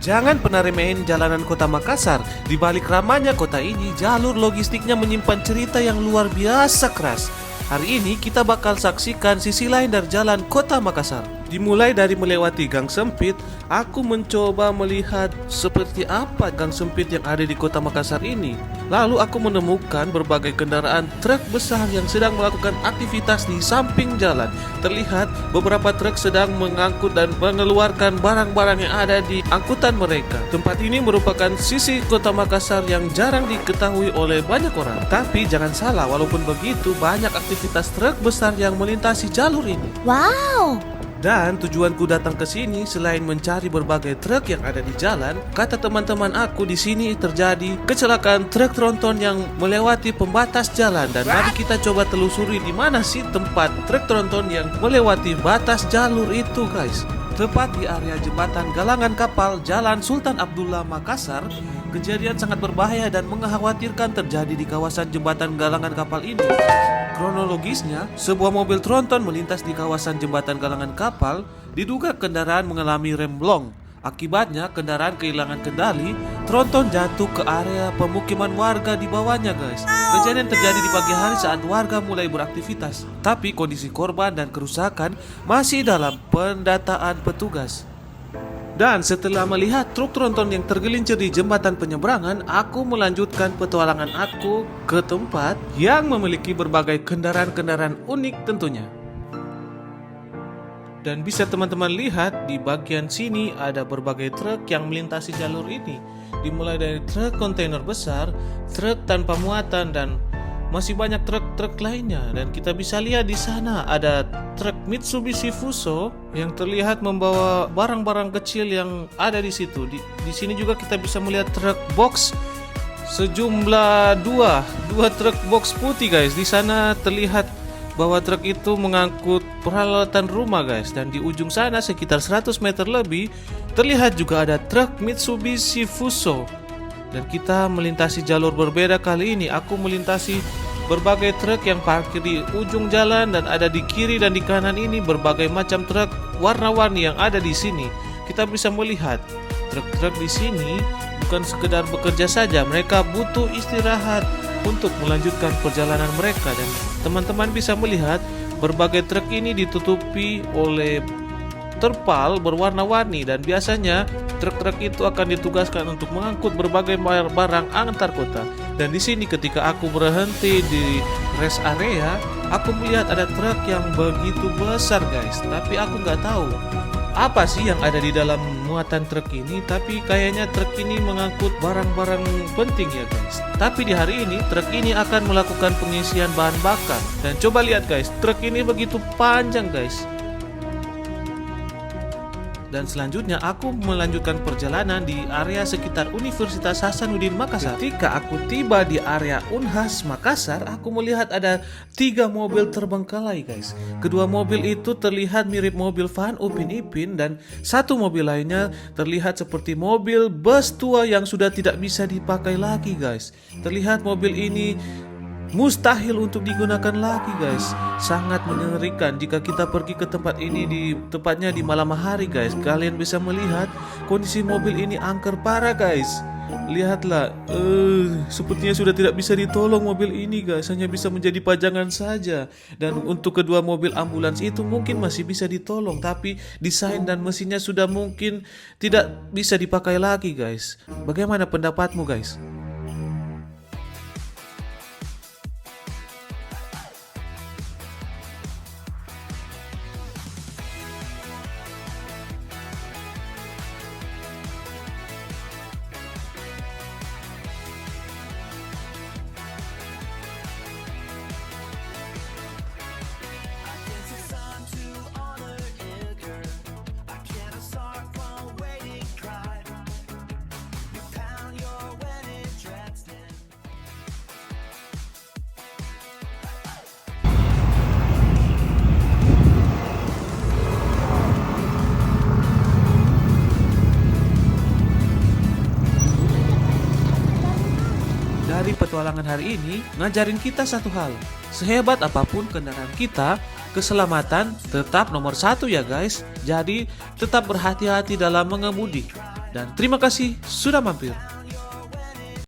Jangan pernah remehin jalanan kota Makassar. Di balik ramainya kota ini, jalur logistiknya menyimpan cerita yang luar biasa keras. Hari ini kita bakal saksikan sisi lain dari jalan kota Makassar. Dimulai dari melewati gang sempit, aku mencoba melihat seperti apa gang sempit yang ada di kota Makassar ini. Lalu aku menemukan berbagai kendaraan truk besar yang sedang melakukan aktivitas di samping jalan. Terlihat beberapa truk sedang mengangkut dan mengeluarkan barang-barang yang ada di angkutan mereka. Tempat ini merupakan sisi kota Makassar yang jarang diketahui oleh banyak orang. Tapi jangan salah, walaupun begitu banyak aktivitas truk besar yang melintasi jalur ini. Wow, Dan tujuanku datang ke sini selain mencari berbagai truk yang ada di jalan, kata teman-teman aku di sini terjadi kecelakaan truk tronton yang melewati pembatas jalan, dan mari kita coba telusuri di mana sih tempat truk tronton yang melewati batas jalur itu, guys. Tepat di area jembatan Galangan Kapal Jalan Sultan Abdullah Makassar, kejadian sangat berbahaya dan mengkhawatirkan terjadi di kawasan jembatan Galangan Kapal ini. Kronologisnya, sebuah mobil tronton melintas di kawasan jembatan Galangan Kapal, diduga kendaraan mengalami remblong. Akibatnya, kendaraan kehilangan kendali, tronton jatuh ke area pemukiman warga di bawahnya, guys. Kejadian terjadi di pagi hari saat warga mulai beraktivitas. Tapi kondisi korban dan kerusakan masih dalam pendataan petugas. Dan setelah melihat truk tronton yang tergelincir di jembatan penyeberangan, aku melanjutkan petualangan aku ke tempat yang memiliki berbagai kendaraan-kendaraan unik tentunya. Dan bisa teman-teman lihat di bagian sini ada berbagai truk yang melintasi jalur ini. Dimulai dari truk kontainer besar, truk tanpa muatan, dan masih banyak truk-truk lainnya. Dan kita bisa lihat di sana ada truk Mitsubishi Fuso yang terlihat membawa barang-barang kecil yang ada di situ. Di sini juga kita bisa melihat truk box sejumlah dua truk box putih, guys. Di sana terlihat bahwa truk itu mengangkut peralatan rumah, guys. Dan di ujung sana sekitar 100 meter lebih terlihat juga ada truk Mitsubishi Fuso. Dan kita melintasi jalur berbeda kali ini. Aku melintasi berbagai truk yang parkir di ujung jalan, dan ada di kiri dan di kanan ini berbagai macam truk warna-warni yang ada di sini. Kita bisa melihat truk-truk di sini bukan sekedar bekerja saja, mereka butuh istirahat untuk melanjutkan perjalanan mereka. Dan teman-teman bisa melihat berbagai truk ini ditutupi oleh terpal berwarna-warni, dan biasanya truk-truk itu akan ditugaskan untuk mengangkut berbagai barang antar kota. Dan di sini ketika aku berhenti di rest area, aku melihat ada truk yang begitu besar, guys. Tapi aku nggak tahu apa sih yang ada di dalam muatan truk ini, tapi kayaknya truk ini mengangkut barang-barang penting ya, guys. Tapi di hari ini truk ini akan melakukan pengisian bahan bakar. Dan coba lihat, guys, truk ini begitu panjang, guys. Dan selanjutnya aku melanjutkan perjalanan di area sekitar Universitas Hasanuddin Makassar. Ketika aku tiba di area Unhas Makassar, aku melihat ada 3 mobil terbengkalai, guys. Kedua mobil itu terlihat mirip mobil van Upin Ipin, dan satu mobil lainnya terlihat seperti mobil bus tua yang sudah tidak bisa dipakai lagi, guys. Terlihat mobil ini mustahil untuk digunakan lagi, guys. Sangat mengerikan jika kita pergi ke tempat ini tepatnya di malam hari, guys. Kalian bisa melihat kondisi mobil ini angker parah, guys. Lihatlah, sepertinya sudah tidak bisa ditolong mobil ini, guys. Hanya bisa menjadi pajangan saja. Dan untuk kedua mobil ambulans itu mungkin masih bisa ditolong, tapi desain dan mesinnya sudah mungkin tidak bisa dipakai lagi, guys. Bagaimana pendapatmu, guys? Dari petualangan hari ini ngajarin kita satu hal. Sehebat apapun kendaraan kita, keselamatan tetap nomor 1 ya, guys. Jadi tetap berhati-hati dalam mengemudi. Dan terima kasih sudah mampir.